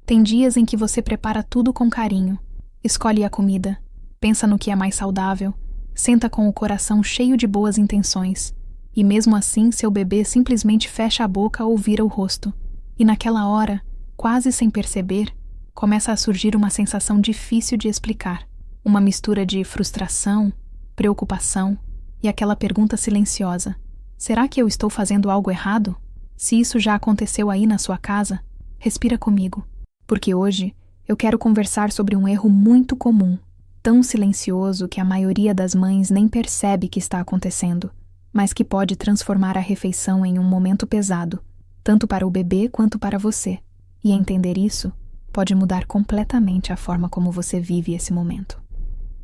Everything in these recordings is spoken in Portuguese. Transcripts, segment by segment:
Tem dias em que você prepara tudo com carinho, escolhe a comida, pensa no que é mais saudável, senta com o coração cheio de boas intenções, e mesmo assim seu bebê simplesmente fecha a boca ou vira o rosto. E naquela hora, quase sem perceber, começa a surgir uma sensação difícil de explicar, uma mistura de frustração, preocupação e aquela pergunta silenciosa: será que eu estou fazendo algo errado? Se isso já aconteceu aí na sua casa, respira comigo, porque hoje eu quero conversar sobre um erro muito comum, tão silencioso que a maioria das mães nem percebe que está acontecendo, mas que pode transformar a refeição em um momento pesado, tanto para o bebê quanto para você. E entender isso pode mudar completamente a forma como você vive esse momento.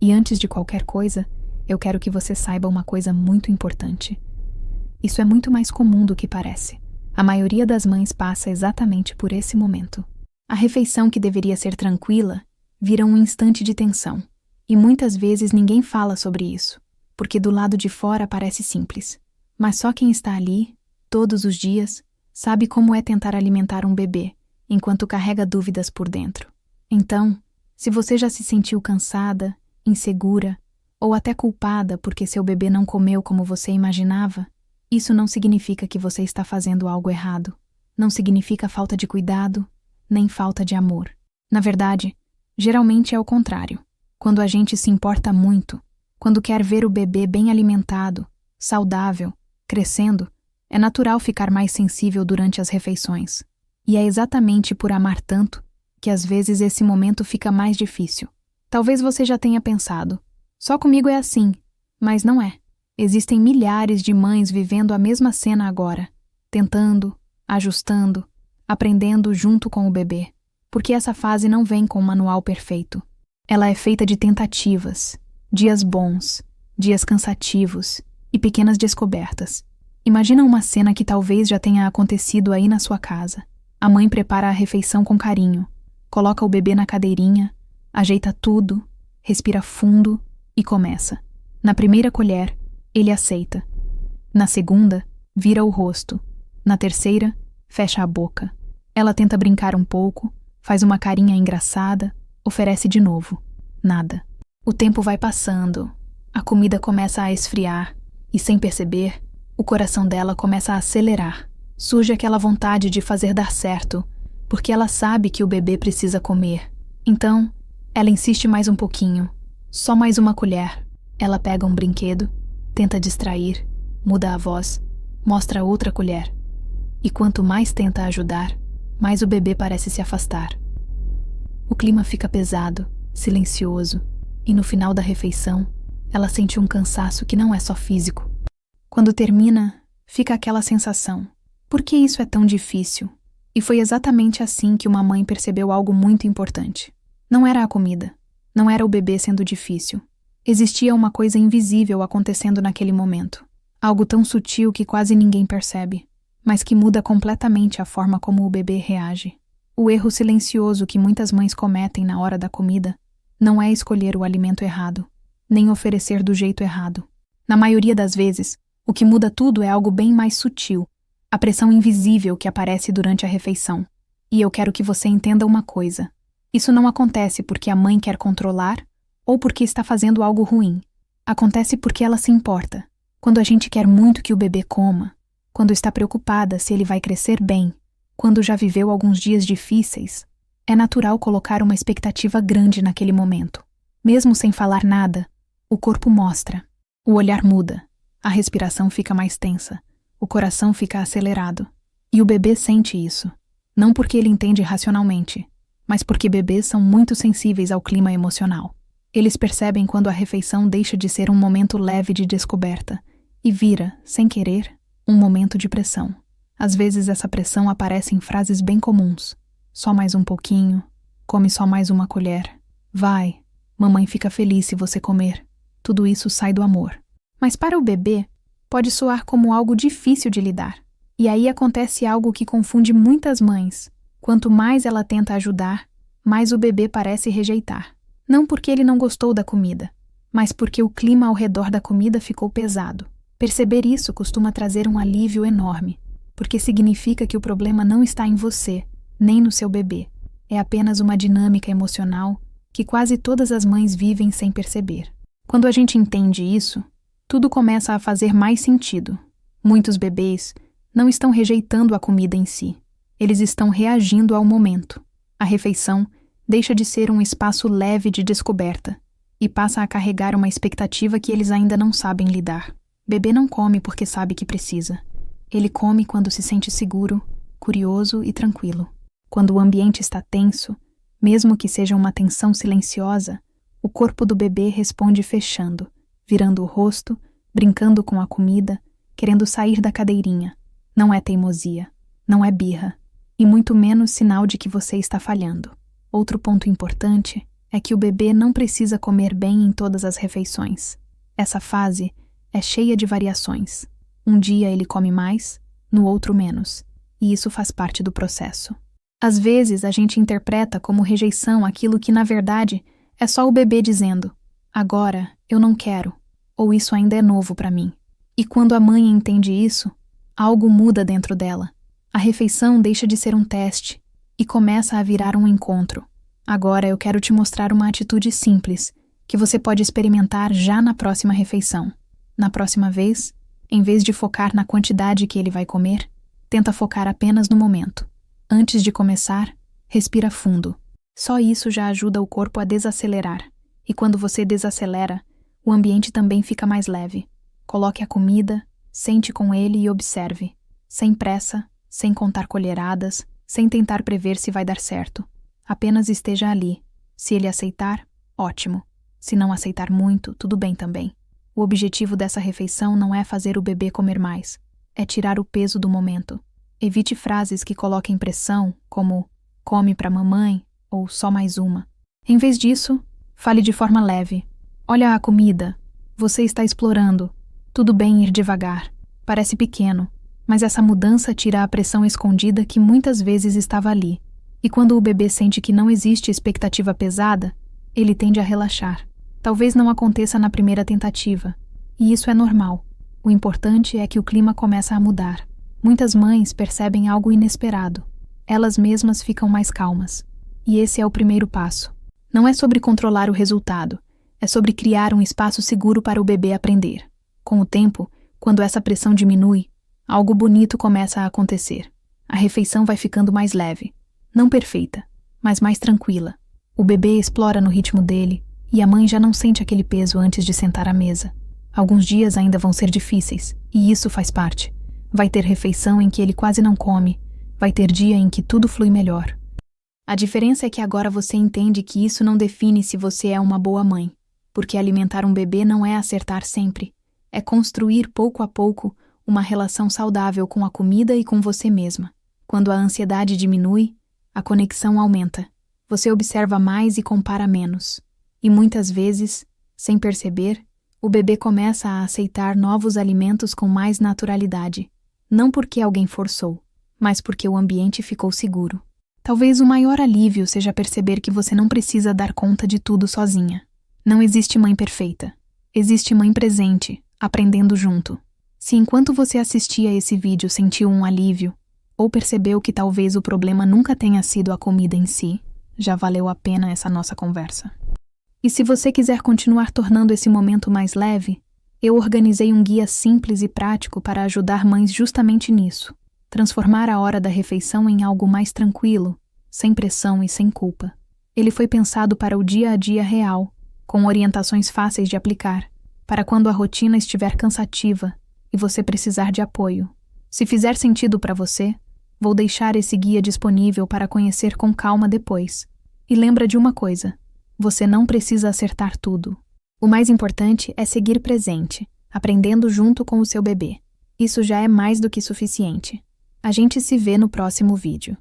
E antes de qualquer coisa, eu quero que você saiba uma coisa muito importante. Isso é muito mais comum do que parece. A maioria das mães passa exatamente por esse momento. A refeição que deveria ser tranquila vira um instante de tensão. E muitas vezes ninguém fala sobre isso, porque do lado de fora parece simples. Mas só quem está ali, todos os dias, sabe como é tentar alimentar um bebê, enquanto carrega dúvidas por dentro. Então, se você já se sentiu cansada, insegura ou até culpada porque seu bebê não comeu como você imaginava, isso não significa que você está fazendo algo errado. Não significa falta de cuidado, nem falta de amor. Na verdade, geralmente é o contrário. Quando a gente se importa muito, quando quer ver o bebê bem alimentado, saudável, crescendo, é natural ficar mais sensível durante as refeições. E é exatamente por amar tanto que às vezes esse momento fica mais difícil. Talvez você já tenha pensado: só comigo é assim, mas não é. Existem milhares de mães vivendo a mesma cena agora, tentando, ajustando, aprendendo junto com o bebê, porque essa fase não vem com um manual perfeito. Ela é feita de tentativas, dias bons, dias cansativos e pequenas descobertas. Imagina uma cena que talvez já tenha acontecido aí na sua casa. A mãe prepara a refeição com carinho, coloca o bebê na cadeirinha, ajeita tudo, respira fundo e começa. Na primeira colher, ele aceita. Na segunda, vira o rosto. Na terceira, fecha a boca. Ela tenta brincar um pouco, faz uma carinha engraçada, oferece de novo. Nada. O tempo vai passando, a comida começa a esfriar e, sem perceber, o coração dela começa a acelerar. Surge aquela vontade de fazer dar certo, porque ela sabe que o bebê precisa comer. Então, ela insiste mais um pouquinho, só mais uma colher. Ela pega um brinquedo, tenta distrair, muda a voz, mostra outra colher. E quanto mais tenta ajudar, mais o bebê parece se afastar. O clima fica pesado, silencioso, e no final da refeição, ela sente um cansaço que não é só físico. Quando termina, fica aquela sensação: por que isso é tão difícil? E foi exatamente assim que uma mãe percebeu algo muito importante. Não era a comida, não era o bebê sendo difícil. Existia uma coisa invisível acontecendo naquele momento. Algo tão sutil que quase ninguém percebe, mas que muda completamente a forma como o bebê reage. O erro silencioso que muitas mães cometem na hora da comida não é escolher o alimento errado, nem oferecer do jeito errado. Na maioria das vezes, o que muda tudo é algo bem mais sutil, a pressão invisível que aparece durante a refeição. E eu quero que você entenda uma coisa: isso não acontece porque a mãe quer controlar ou porque está fazendo algo ruim. Acontece porque ela se importa. Quando a gente quer muito que o bebê coma, quando está preocupada se ele vai crescer bem, quando já viveu alguns dias difíceis, é natural colocar uma expectativa grande naquele momento. Mesmo sem falar nada, o corpo mostra, o olhar muda, a respiração fica mais tensa, o coração fica acelerado. E o bebê sente isso, não porque ele entende racionalmente, mas porque bebês são muito sensíveis ao clima emocional. Eles percebem quando a refeição deixa de ser um momento leve de descoberta e vira, sem querer, um momento de pressão. Às vezes essa pressão aparece em frases bem comuns: só mais um pouquinho, come só mais uma colher, vai, mamãe fica feliz se você comer. Tudo isso sai do amor. Mas para o bebê, pode soar como algo difícil de lidar. E aí acontece algo que confunde muitas mães. Quanto mais ela tenta ajudar, mais o bebê parece rejeitar. Não porque ele não gostou da comida, mas porque o clima ao redor da comida ficou pesado. Perceber isso costuma trazer um alívio enorme, porque significa que o problema não está em você, nem no seu bebê. É apenas uma dinâmica emocional que quase todas as mães vivem sem perceber. Quando a gente entende isso, tudo começa a fazer mais sentido. Muitos bebês não estão rejeitando a comida em si. Eles estão reagindo ao momento. A refeição deixa de ser um espaço leve de descoberta e passa a carregar uma expectativa que eles ainda não sabem lidar. Bebê não come porque sabe que precisa. Ele come quando se sente seguro, curioso e tranquilo. Quando o ambiente está tenso, mesmo que seja uma tensão silenciosa, o corpo do bebê responde fechando, virando o rosto, brincando com a comida, querendo sair da cadeirinha. Não é teimosia, não é birra, e muito menos sinal de que você está falhando. Outro ponto importante é que o bebê não precisa comer bem em todas as refeições. Essa fase é cheia de variações. Um dia ele come mais, no outro menos, e isso faz parte do processo. Às vezes a gente interpreta como rejeição aquilo que, na verdade, é só o bebê dizendo: agora eu não quero, ou isso ainda é novo para mim. E quando a mãe entende isso, algo muda dentro dela. A refeição deixa de ser um teste e começa a virar um encontro. Agora eu quero te mostrar uma atitude simples que você pode experimentar já na próxima refeição. Na próxima vez, em vez de focar na quantidade que ele vai comer, tenta focar apenas no momento. Antes de começar, respira fundo. Só isso já ajuda o corpo a desacelerar. E quando você desacelera, o ambiente também fica mais leve. Coloque a comida, sente com ele e observe. Sem pressa, sem contar colheradas, sem tentar prever se vai dar certo. Apenas esteja ali. Se ele aceitar, ótimo. Se não aceitar muito, tudo bem também. O objetivo dessa refeição não é fazer o bebê comer mais. É tirar o peso do momento. Evite frases que coloquem pressão, como come pra mamãe ou só mais uma. Em vez disso, fale de forma leve. Olha a comida. Você está explorando. Tudo bem ir devagar. Parece pequeno, mas essa mudança tira a pressão escondida que muitas vezes estava ali. E quando o bebê sente que não existe expectativa pesada, ele tende a relaxar. Talvez não aconteça na primeira tentativa, e isso é normal. O importante é que o clima começa a mudar. Muitas mães percebem algo inesperado. Elas mesmas ficam mais calmas. E esse é o primeiro passo. Não é sobre controlar o resultado, é sobre criar um espaço seguro para o bebê aprender. Com o tempo, quando essa pressão diminui, algo bonito começa a acontecer. A refeição vai ficando mais leve. Não perfeita, mas mais tranquila. O bebê explora no ritmo dele e a mãe já não sente aquele peso antes de sentar à mesa. Alguns dias ainda vão ser difíceis, e isso faz parte. Vai ter refeição em que ele quase não come, vai ter dia em que tudo flui melhor. A diferença é que agora você entende que isso não define se você é uma boa mãe, porque alimentar um bebê não é acertar sempre, é construir pouco a pouco uma relação saudável com a comida e com você mesma. Quando a ansiedade diminui, a conexão aumenta. Você observa mais e compara menos. E muitas vezes, sem perceber, o bebê começa a aceitar novos alimentos com mais naturalidade. Não porque alguém forçou, mas porque o ambiente ficou seguro. Talvez o maior alívio seja perceber que você não precisa dar conta de tudo sozinha. Não existe mãe perfeita. Existe mãe presente, aprendendo junto. Se enquanto você assistia esse vídeo sentiu um alívio, ou percebeu que talvez o problema nunca tenha sido a comida em si, já valeu a pena essa nossa conversa. E se você quiser continuar tornando esse momento mais leve, eu organizei um guia simples e prático para ajudar mães justamente nisso. Transformar a hora da refeição em algo mais tranquilo, sem pressão e sem culpa. Ele foi pensado para o dia a dia real, com orientações fáceis de aplicar, para quando a rotina estiver cansativa e você precisar de apoio. Se fizer sentido para você, vou deixar esse guia disponível para conhecer com calma depois. E lembra de uma coisa, você não precisa acertar tudo. O mais importante é seguir presente, aprendendo junto com o seu bebê. Isso já é mais do que suficiente. A gente se vê no próximo vídeo.